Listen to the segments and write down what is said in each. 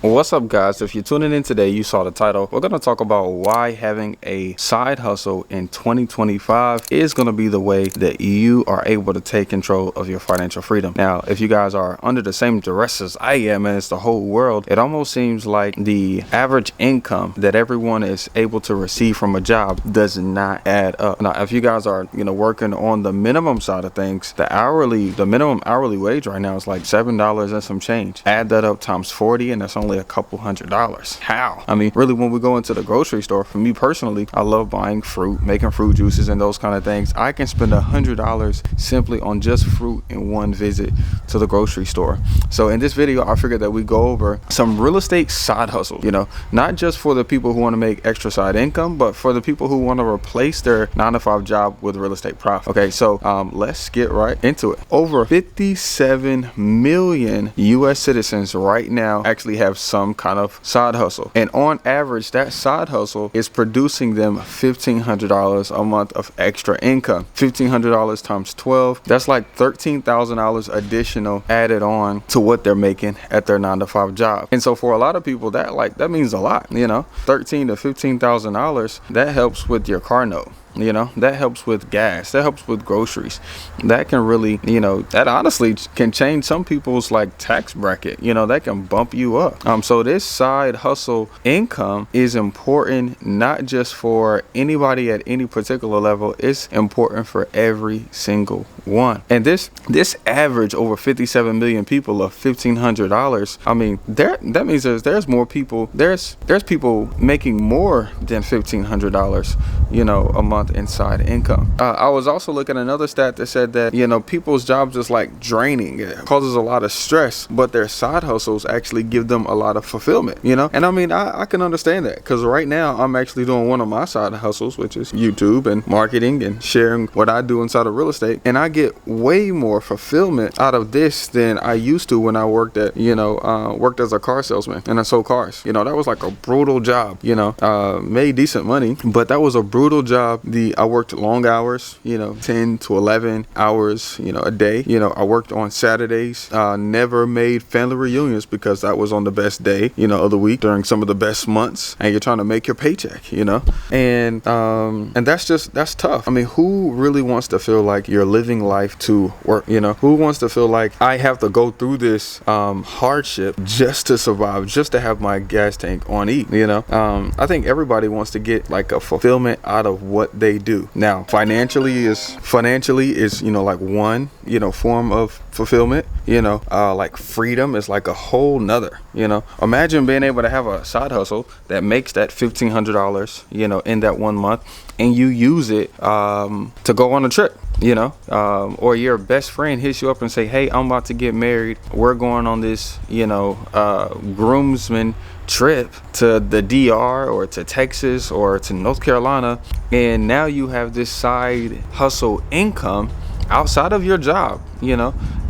What's up, guys? If you're tuning in today, you saw the title. We're going to talk about why having a side hustle in 2025 is going to be the way that you are able to take control of your financial freedom. Now, if you guys are under the same duress as I am, and it's the whole world, it almost seems like the average income that everyone is able to receive from a job does not add up. Now, if you guys are, working on the minimum side of things, the minimum hourly wage right now is like $7 and some change. Add that up times 40, and that's only a couple $100s. How? I mean, really, when we go into the grocery store, for me personally, I love buying fruit, making fruit juices and those kind of things. I can spend $100 simply on just fruit in one visit to the grocery store. So in this video, I figured that we go over some real estate side hustles, not just for the people who want to make extra side income, but for the people who want to replace their 9-to-5 job with real estate profit. Okay, so let's get right into it. Over 57 million US citizens right now actually have some kind of side hustle, and on average that side hustle is producing them $1,500 a month of extra income. $1,500 times 12, that's like $13,000 additional added on to what they're making at their 9-to-5 job. And so for a lot of people, that means a lot. $13,000 to $15,000, that helps with your car note. That helps with gas, that helps with groceries. That can really, that honestly can change some people's tax bracket. That can bump you up. So this side hustle income is important, not just for anybody at any particular level. It's important for every single one. And this average over 57 million people of $1,500. I mean, that means there's more people. There's people making more than $1,500, a month inside income. I was also looking at another stat that said that people's jobs is draining. It causes a lot of stress, but their side hustles actually give them a lot of fulfillment. And I mean, I can understand that, because right now I'm actually doing one of my side hustles, which is YouTube and marketing and sharing what I do inside of real estate, and I get way more fulfillment out of this than I used to when I worked as a car salesman and I sold cars. That was like a brutal job. Made decent money, but that was a brutal job. I worked long hours, 10 to 11 hours, a day. I worked on Saturdays, never made family reunions because that was on the best day, of the week during some of the best months, and you're trying to make your paycheck, and that's tough. I mean, who really wants to feel like you're living life to work? Who wants to feel like I have to go through this hardship just to survive, just to have my gas tank on E? I think everybody wants to get a fulfillment out of what they do. Now, financially is one form of fulfillment. Freedom is a whole nother. Imagine being able to have a side hustle that makes that $1,500 in that 1 month, and you use it to go on a trip. Or your best friend hits you up and say, hey, I'm about to get married, we're going on this groomsman trip to the DR or to Texas or to North Carolina, and now you have this side hustle income outside of your job,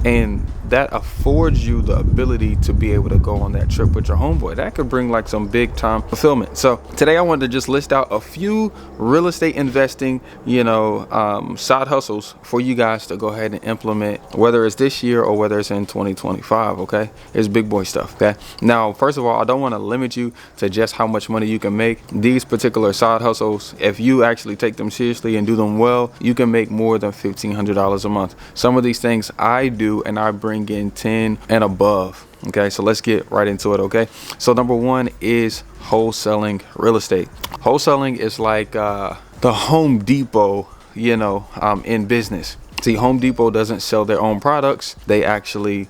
and that affords you the ability to be able to go on that trip with your homeboy. That could bring some big time fulfillment. So today I wanted to just list out a few real estate investing, side hustles for you guys to go ahead and implement, whether it's this year or whether it's in 2025. Okay, it's big boy stuff. Okay, now first of all, I don't want to limit you to just how much money you can make. These particular side hustles, if you actually take them seriously and do them well, you can make more than $1,500 a month. Some of these things I do, and I bring in 10 and above. Okay, so let's get right into it. Okay, so number one is wholesaling real estate. Wholesaling is like the Home Depot, in business. See, Home Depot doesn't sell their own products. They actually,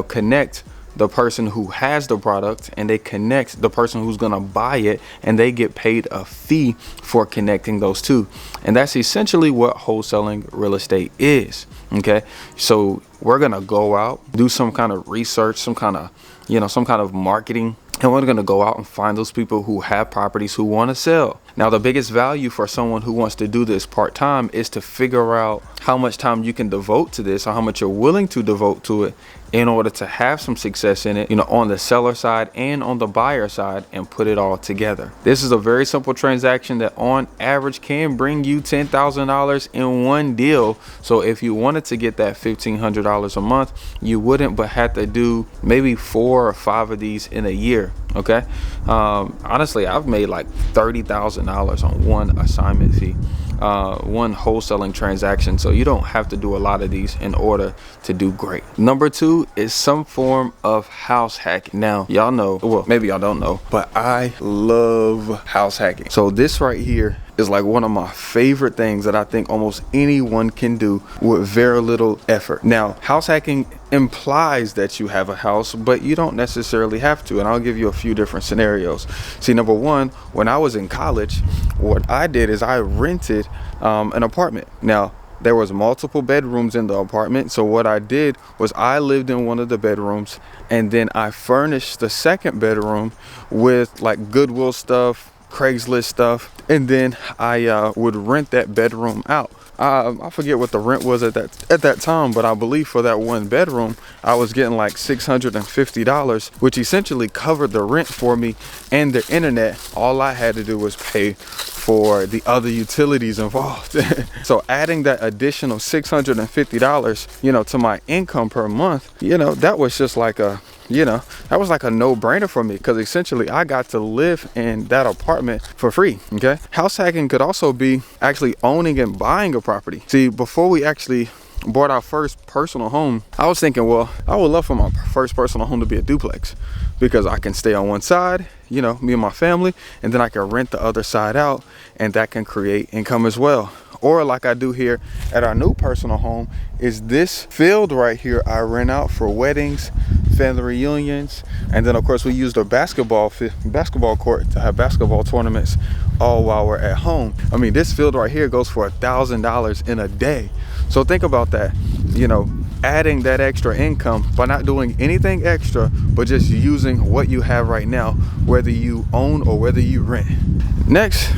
connect the person who has the product, and they connect the person who's going to buy it, and they get paid a fee for connecting those two. And that's essentially what wholesaling real estate is. Okay, so we're going to go out, do some kind of research, some kind of marketing, and we're going to go out and find those people who have properties who want to sell. Now, the biggest value for someone who wants to do this part-time is to figure out how much time you can devote to this, or how much you're willing to devote to it in order to have some success in it, on the seller side and on the buyer side, and put it all together. This is a very simple transaction that on average can bring you $10,000 in one deal. So if you wanted to get that $1,500 a month, you wouldn't, but had to do maybe 4 or 5 of these in a year. Okay. Honestly, I've made like $30,000 on one assignment fee, one wholesaling transaction. So you don't have to do a lot of these in order to do great. Number 2 is some form of house hacking. Now, y'all know, well, maybe y'all don't know, but I love house hacking. So this right here is like one of my favorite things that I think almost anyone can do with very little effort. Now, house hacking implies that you have a house, but you don't necessarily have to. And I'll give you a few different scenarios. See, number 1, when I was in college, what I did is I rented an apartment. Now, there was multiple bedrooms in the apartment. So what I did was I lived in one of the bedrooms, and then I furnished the second bedroom with like Goodwill stuff, Craigslist stuff, and then I would rent that bedroom out. I forget what the rent was at that time, but I believe for that one bedroom I was getting like $650, which essentially covered the rent for me and the internet. All I had to do was pay for the other utilities involved. So adding that additional $650, to my income per month, that was just like a that was like a no-brainer for me, because essentially I got to live in that apartment for free. Okay. House hacking could also be actually owning and buying a property. See, before we actually bought our first personal home, I was thinking, well, I would love for my first personal home to be a duplex, because I can stay on one side, me and my family, and then I can rent the other side out, and that can create income as well. Or like I do here at our new personal home, is this field right here I rent out for weddings, family reunions, and then of course we use the basketball court to have basketball tournaments all while we're at home. I mean, this field right here goes for $1,000 in a day. So think about that, adding that extra income by not doing anything extra, but just using what you have right now, whether you own or whether you rent. Next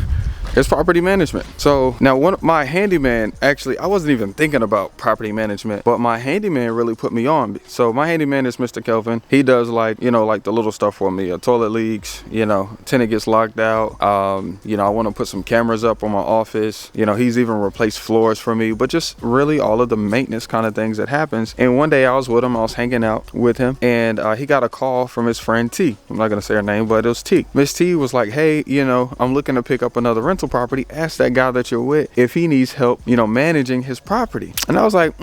is property management. So now my handyman, actually, I wasn't even thinking about property management, but my handyman really put me on. So my handyman is Mr. Kelvin. He does like the little stuff for me. A toilet leaks, tenant gets locked out. I want to put some cameras up on my office. He's even replaced floors for me, but just really all of the maintenance kind of things that happens. And one day I was with him, I was hanging out with him, and he got a call from his friend T. I'm not going to say her name, but it was T. Miss T was like, hey, I'm looking to pick up another rental property. Ask that guy that you're with if he needs help, managing his property. And I was like,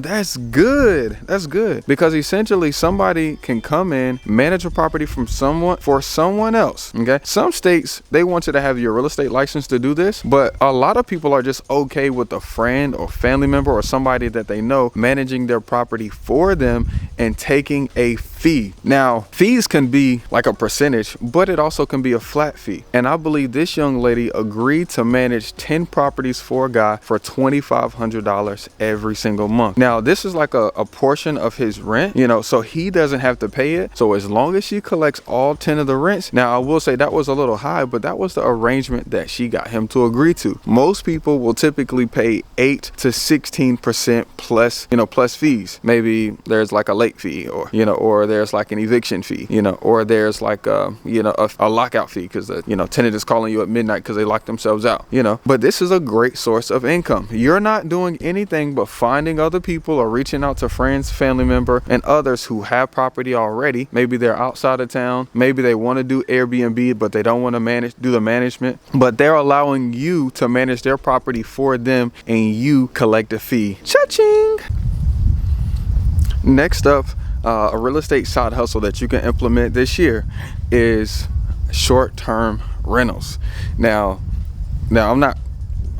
that's good. That's good, because essentially somebody can come in, manage a property for someone else. Okay. Some states, they want you to have your real estate license to do this, but a lot of people are just okay with a friend or family member or somebody that they know managing their property for them and taking a fee. Now, fees can be like a percentage, but it also can be a flat fee. And I believe this young lady agreed to manage 10 properties for a guy for $2,500 every single month. Now, this is like a portion of his rent, so he doesn't have to pay it. So as long as she collects all 10 of the rents, now I will say that was a little high, but that was the arrangement that she got him to agree to. Most people will typically pay 8 to 16% plus fees. Maybe there's like a late fee, or there's like an eviction fee, or there's like a lockout fee because the tenant is calling you at midnight because they locked themselves out, but this is a great source of income. You're not doing anything but finding other people or reaching out to friends, family member, and others who have property already. Maybe they're outside of town, maybe they want to do Airbnb but they don't want to do the management, but they're allowing you to manage their property for them and you collect a fee. Cha-ching! Next up, a real estate side hustle that you can implement this year is short-term rentals. Now I'm not,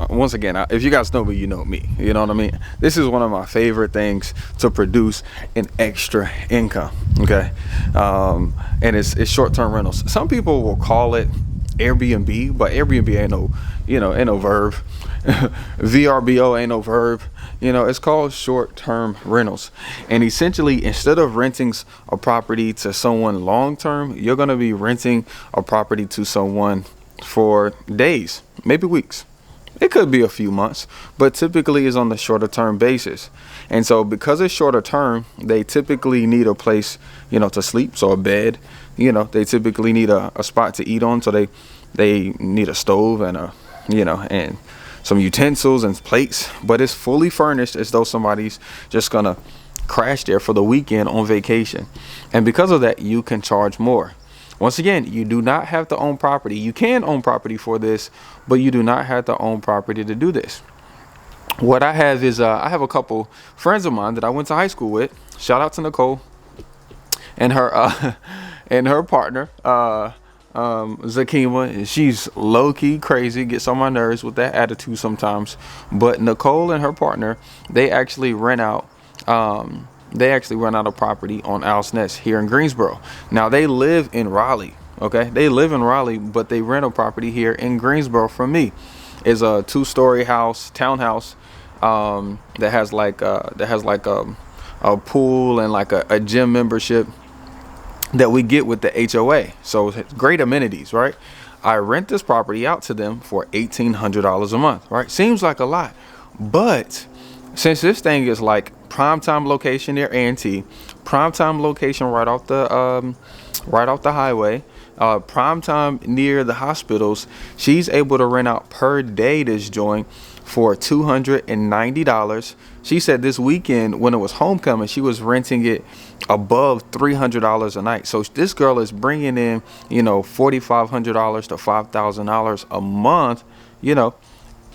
once again, if you guys know me, you know me, you know what I mean? This is one of my favorite things to produce an extra income. Okay. And it's short-term rentals. Some people will call it Airbnb, but Airbnb ain't no verb. VRBO ain't no verb. It's called short-term rentals. And essentially, instead of renting a property to someone long-term, you're going to be renting a property to someone for days, maybe weeks. It could be a few months, but typically is on the shorter term basis. And so because it's shorter term, they typically need a place, to sleep. So a bed, they typically need a spot to eat on. So they need a stove and and some utensils and plates, but it's fully furnished as though somebody's just gonna crash there for the weekend on vacation. And because of that, you can charge more. Once again, you do not have to own property. You can own property for this, but you do not have to own property to do this. What I have is I have a couple friends of mine that I went to high school with. Shout out to Nicole and her and her partner, Zakima. She's low-key crazy, gets on my nerves with that attitude sometimes. But Nicole and her partner, they actually rent out a property on Owl's Nest here in Greensboro. Now they live in Raleigh. Okay, they live in Raleigh, but they rent a property here in Greensboro from me. It's a 2-story townhouse that has a pool and like a gym membership that we get with the HOA. So it's great amenities, right? I rent this property out to them for $1,800 a month, right? Seems like a lot, but since this thing is like primetime location near A&T, primetime location right off the highway, primetime near the hospitals, she's able to rent out per day this joint for $290. She said this weekend when it was homecoming, she was renting it above $300 a night. So this girl is bringing in, $4,500 to $5,000 a month.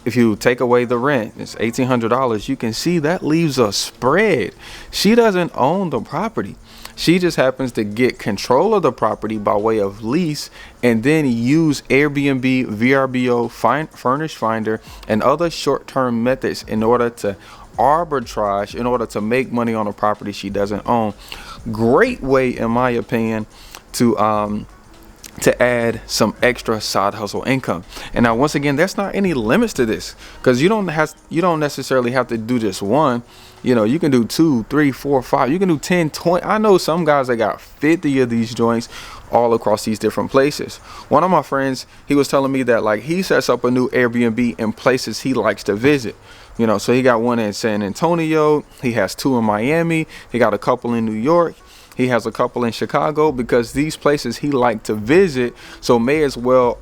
If you take away the rent, it's $1,800. You can see that leaves a spread. She doesn't own the property. She just happens to get control of the property by way of lease and then use Airbnb, VRBO, Furnish Finder, and other short-term methods in order to arbitrage, in order to make money on a property she doesn't own. Great way, in my opinion, to add some extra side hustle income. And now, once again, there's not any limits to this, because you don't necessarily have to do just one. You can do 2, 3, 4, 5. You can do 10, 20. I know some guys that got 50 of these joints all across these different places. One of my friends, he was telling me that like he sets up a new Airbnb in places he likes to visit. So he got one in San Antonio. He has 2 in Miami. He got a couple in New York. He has a couple in Chicago, because these places he liked to visit. So may as well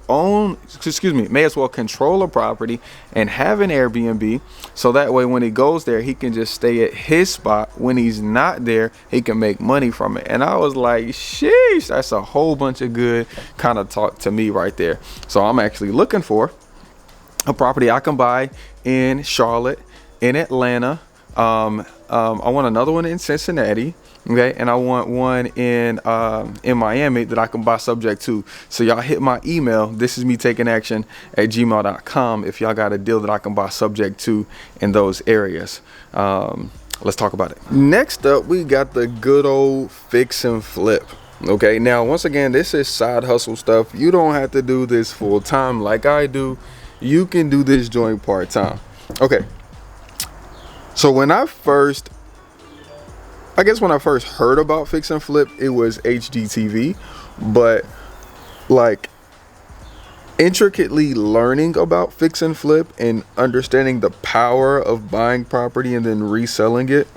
control a property and have an Airbnb. So that way, when he goes there, he can just stay at his spot. When he's not there, he can make money from it. And I was like, sheesh, that's a whole bunch of good kind of talk to me right there. So I'm actually looking for a property I can buy in Charlotte, in Atlanta. I want another one in Cincinnati. Okay, and I want one in Miami that I can buy subject to. So y'all hit my email, thisismetakingaction@gmail.com, if y'all got a deal that I can buy subject to in those areas. Let's talk about it. Next up, we got the good old fix and flip. Okay, now once again, this is side hustle stuff. You don't have to do this full time like I do. You can do this joint part time. Okay, so when I first heard about fix and flip, it was HGTV, but like intricately learning about fix and flip and understanding the power of buying property and then reselling it,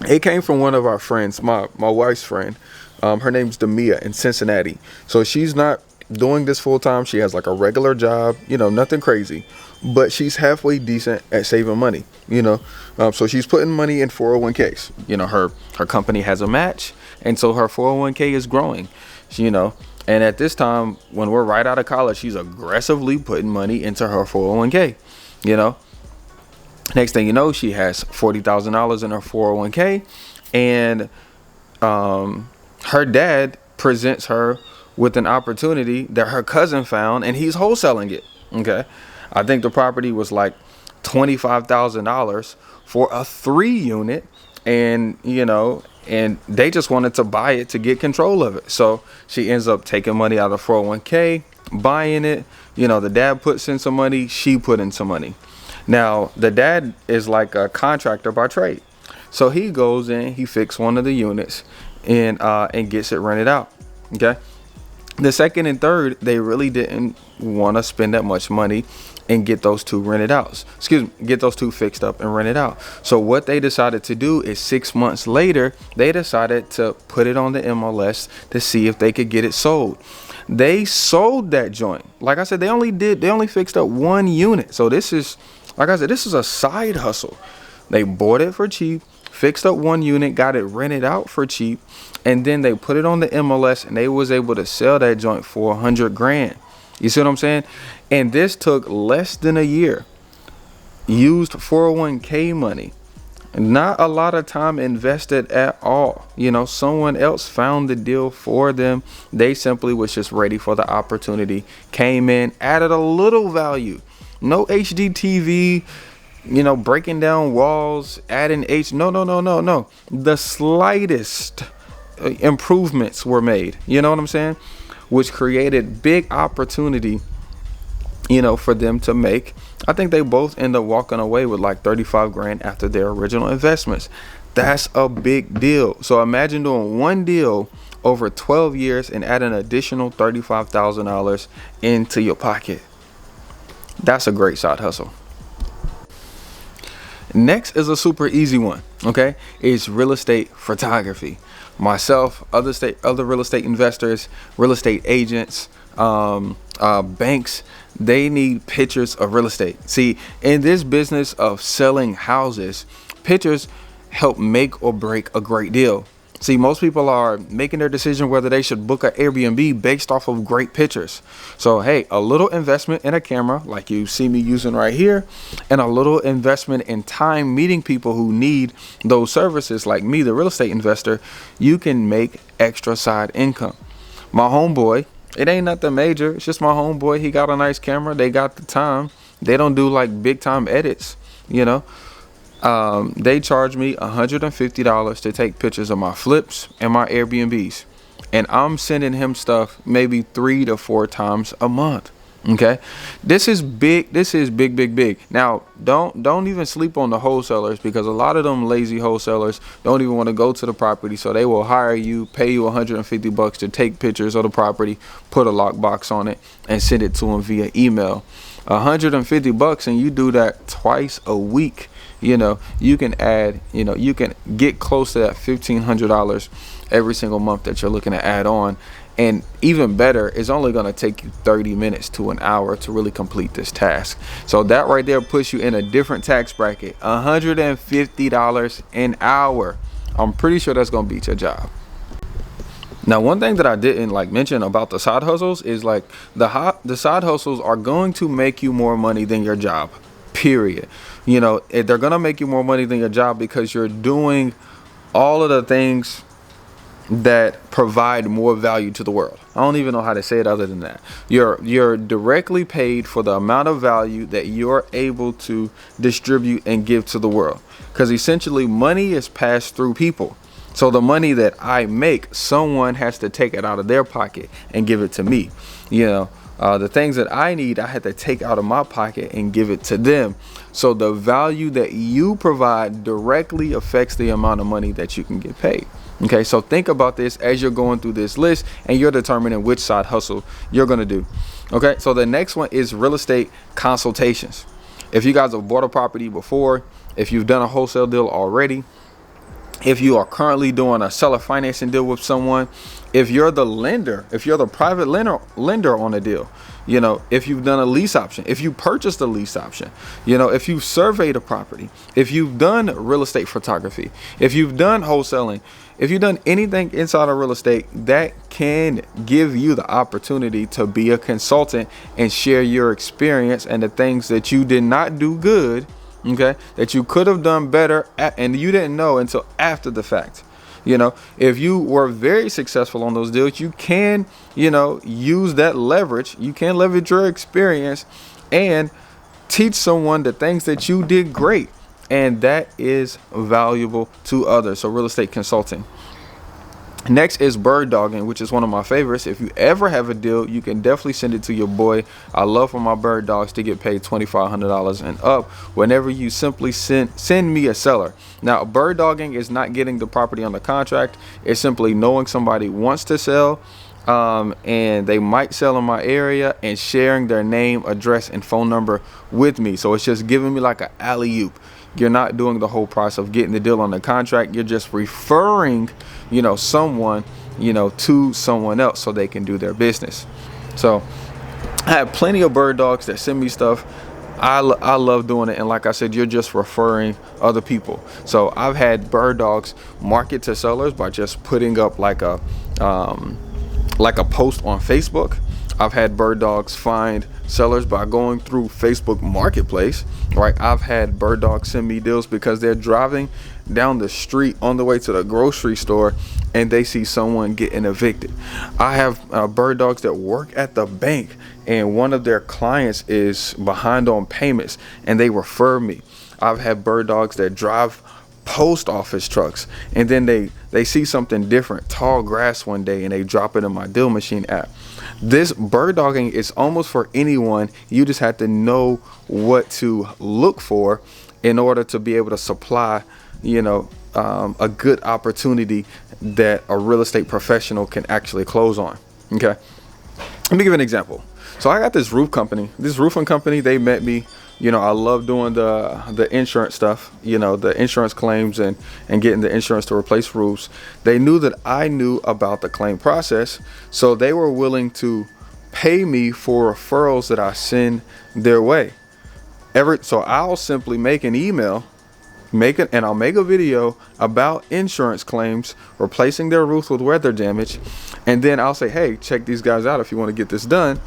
it came from one of our friends, my wife's friend. Her name's Demia in Cincinnati. So she's not doing this full time. She has like a regular job, nothing crazy, but she's halfway decent at saving money, so she's putting money in 401ks. Her company has a match, and so her 401k is growing, and at this time when we're right out of college, she's aggressively putting money into her 401k. Next thing you know, she has $40,000 in her 401k, and her dad presents her with an opportunity that her cousin found, and he's wholesaling it. Okay, I think the property was like $25,000 for a 3-unit, and and they just wanted to buy it to get control of it. So she ends up taking money out of 401k, buying it. The dad puts in some money, she put in some money. Now the dad is like a contractor by trade, so he goes in, he fixes one of the units and gets it rented out. Okay. The second and third, they really didn't want to spend that much money and get those two rented out. Get those two fixed up and rented out. So what they decided to do is 6 months later, they decided to put it on the MLS to see if they could get it sold. They sold that joint. Like I said, they only fixed up one unit. So this is, like I said, this is a side hustle. They bought it for cheap, fixed up one unit, got it rented out for cheap, and then they put it on the MLS and they was able to sell that joint for 100 grand. You see what I'm saying? And this took less than a year. Used 401k money. Not a lot of time invested at all. You know, someone else found the deal for them. They simply was just ready for the opportunity. Came in, added a little value. No HD TV, you know, breaking down walls, adding no. The slightest improvements were made. You know what I'm saying? Which created big opportunity, you know, for them to make. I think they both end up walking away with like 35 grand after their original investments. That's a big deal. So imagine doing one deal over 12 years and add an additional $35,000 into your pocket. That's a great side hustle. Next is a super easy one. Okay, it's real estate photography. Myself, other real estate investors, real estate agents, banks, they need pictures of real estate. See, in this business of selling houses, pictures help make or break a great deal. See, most people are making their decision whether they should book an Airbnb based off of great pictures. So, hey, a little investment in a camera like you see me using right here, and a little investment in time meeting people who need those services like me, the real estate investor, you can make extra side income. My homeboy, it ain't nothing major. It's just my homeboy. He got a nice camera. They got the time. They don't do like big time edits, you know. They charge me $150 to take pictures of my flips and my Airbnbs, and I'm sending him stuff maybe 3 to 4 times a month. Okay, this is big. This is big. Now, don't even sleep on the wholesalers, because a lot of them lazy wholesalers don't even want to go to the property, so they will hire you, pay you $150 to take pictures of the property, put a lockbox on it, and send it to them via email. $150, and you do that twice a week. You know, you can add, you know, you can get close to that $1,500 every single month that you're looking to add on. And even better, it's only going to take you 30 minutes to an hour to really complete this task. So that right there puts you in a different tax bracket. $150 an hour. I'm pretty sure that's going to beat your job. Now, one thing that I didn't mention about the side hustles is the side hustles are going to make you more money than your job, period. You know, they're going to make you more money than your job because you're doing all of the things that provide more value to the world. I don't even know how to say it other than that. You're directly paid for the amount of value that you're able to distribute and give to the world. Because essentially money is passed through people. So the money that I make, someone has to take it out of their pocket and give it to me. You know, the things that I need, I had to take out of my pocket and give it to them. So the value that you provide directly affects the amount of money that you can get paid. Okay, so think about this as you're going through this list and you're determining which side hustle you're going to do. Okay, so the next one is real estate consultations. If you guys have bought a property before, if you've done a wholesale deal already, if you are currently doing a seller financing deal with someone, if you're the lender, if you're the private lender on a deal, you know, if you've done a lease option, if you purchased a lease option, you know, if you've surveyed a property, if you've done real estate photography, if you've done wholesaling, if you've done anything inside of real estate, that can give you the opportunity to be a consultant and share your experience and the things that you did not do good, okay, that you could have done better and you didn't know until after the fact. You know, if you were very successful on those deals, you can, you know, use that leverage. You can leverage your experience and teach someone the things that you did great. And that is valuable to others. So real estate consulting. Next is bird dogging, which is one of my favorites. If you ever have a deal, you can definitely send it to your boy. I love for my bird dogs to get paid $2,500 and up whenever you simply send me a seller. Now, bird dogging is not getting the property under contract. It's simply knowing somebody wants to sell, and they might sell in my area and sharing their name, address, and phone number with me. So it's just giving me like an alley-oop. You're not doing the whole process of getting the deal on the contract. You're just referring, someone, to someone else so they can do their business. So I have plenty of bird dogs that send me stuff. I love doing it. And like I said, you're just referring other people. So I've had bird dogs market to sellers by just putting up like a post on Facebook. I've had bird dogs find sellers by going through Facebook Marketplace, right? I've had bird dogs send me deals because they're driving down the street on the way to the grocery store and they see someone getting evicted. I have bird dogs that work at the bank and one of their clients is behind on payments and they refer me. I've had bird dogs that drive post office trucks and then they see something different, tall grass one day, and they drop it in my deal machine app. This bird dogging is almost for anyone. You just have to know what to look for in order to be able to supply, a good opportunity that a real estate professional can actually close on. Okay, let me give you an example. So I got this roofing company. They met me. I love doing the insurance stuff, the insurance claims and getting the insurance to replace roofs. They knew that I knew about the claim process, so they were willing to pay me for referrals that I send their way. So I'll simply make an email, and I'll make a video about insurance claims, replacing their roofs with weather damage, and then I'll say, hey, check these guys out if you want to get this done.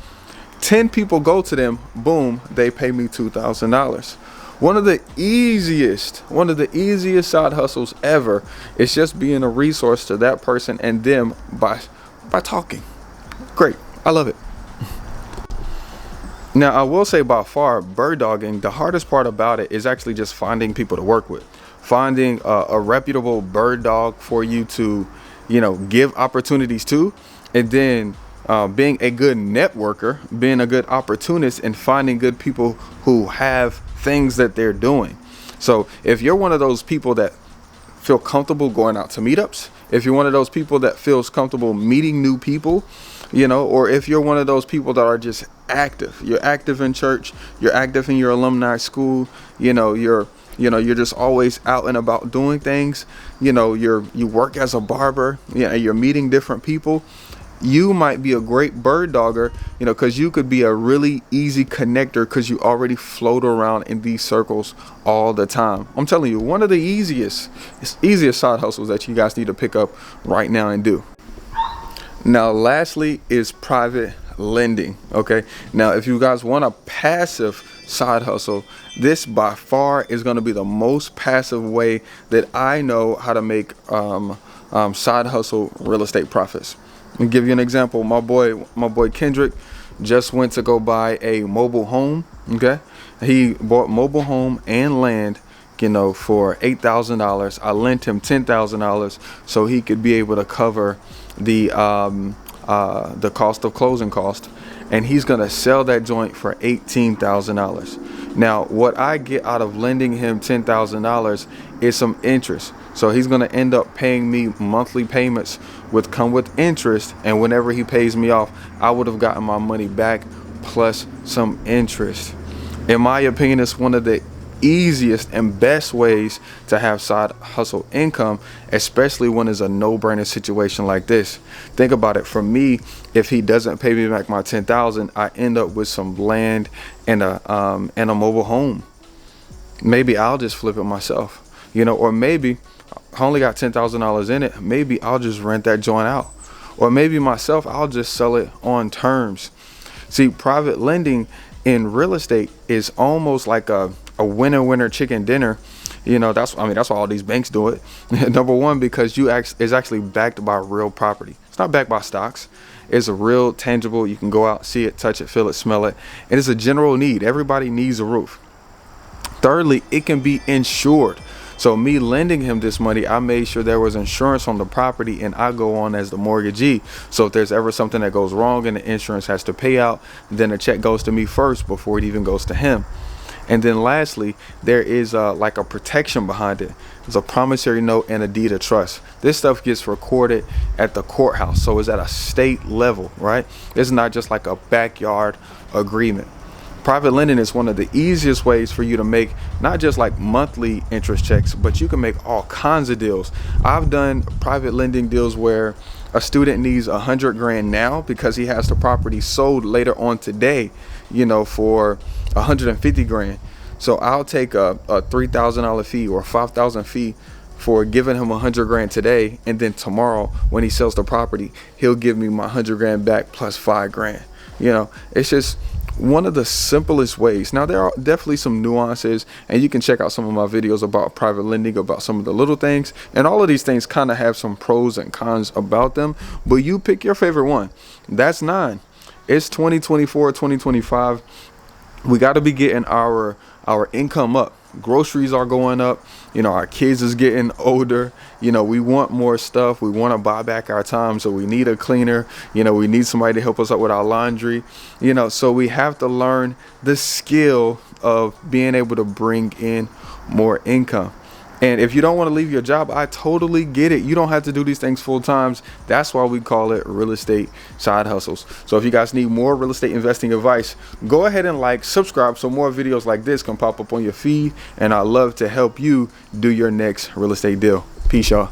10 people go to them, boom, they pay me $2,000. One of the easiest side hustles ever is just being a resource to that person and them by talking. Great, I love it. Now, I will say by far, bird dogging, the hardest part about it is actually just finding people to work with, finding a reputable bird dog for you to, give opportunities to, and then being a good networker, being a good opportunist, and finding good people who have things that they're doing. So if you're one of those people that feel comfortable going out to meetups, if you're one of those people that feels comfortable meeting new people, or if you're one of those people that are just active, you're active in church, you're active in your alumni school, you're just always out and about doing things, you work as a barber, you're meeting different people. You might be a great bird dogger, because you could be a really easy connector because you already float around in these circles all the time. I'm telling you, one of the easiest side hustles that you guys need to pick up right now and do. Now, lastly is private lending. Okay. Now, if you guys want a passive side hustle, this by far is going to be the most passive way that I know how to make side hustle real estate profits. I'll give you an example. My boy Kendrick just went to go buy a mobile home. Okay, he bought mobile home and land, for $8,000. I lent him $10,000 so he could be able to cover the cost of closing cost, and he's gonna sell that joint for $18,000. Now, what I get out of lending him $10,000 is some interest. So he's gonna end up paying me monthly payments come with interest, and whenever he pays me off, I would have gotten my money back plus some interest. In my opinion, it's one of the easiest and best ways to have side hustle income, especially when it's a no-brainer situation like this. Think about it. For me, if he doesn't pay me back my $10,000, I end up with some land and a mobile home. Maybe I'll just flip it myself, or maybe I only got $10,000 in it. Maybe I'll just rent that joint out, or maybe myself, I'll just sell it on terms. See, private lending in real estate is almost like a winner chicken dinner. That's why all these banks do it. Number one, because it's actually backed by real property. It's not backed by stocks. It's a real tangible. You can go out, see it, touch it, feel it, smell it. And it's a general need. Everybody needs a roof. Thirdly, it can be insured. So me lending him this money, I made sure there was insurance on the property, and I go on as the mortgagee. So if there's ever something that goes wrong and the insurance has to pay out, then the check goes to me first before it even goes to him. And then lastly, there is like a protection behind it. is a promissory note and a deed of trust. This stuff gets recorded at the courthouse, so it's at a state level, right? It's not just like a backyard agreement. Private lending is one of the easiest ways for you to make not just like monthly interest checks, but you can make all kinds of deals. I've done private lending deals where a student needs 100 grand now because he has the property sold later on today, you know, for 150 grand. So I'll take a $3,000 fee or $5,000 fee for giving him 100 grand today, and then tomorrow when he sells the property, he'll give me my 100 grand back plus 5 grand. You know, it's just one of the simplest ways. Now, there are definitely some nuances, and you can check out some of my videos about private lending, about some of the little things, and all of these things kind of have some pros and cons about them, but you pick your favorite one. That's 9. It's 2024, 2025. We got to be getting our income up. Groceries are going up. You know, our kids is getting older. You know, we want more stuff. We want to buy back our time. So we need a cleaner. You know, we need somebody to help us out with our laundry. You know, so we have to learn the skill of being able to bring in more income. And if you don't want to leave your job, I totally get it. You don't have to do these things full time. That's why we call it real estate side hustles. So if you guys need more real estate investing advice, go ahead and subscribe so more videos like this can pop up on your feed. And I'd love to help you do your next real estate deal. Peace, y'all.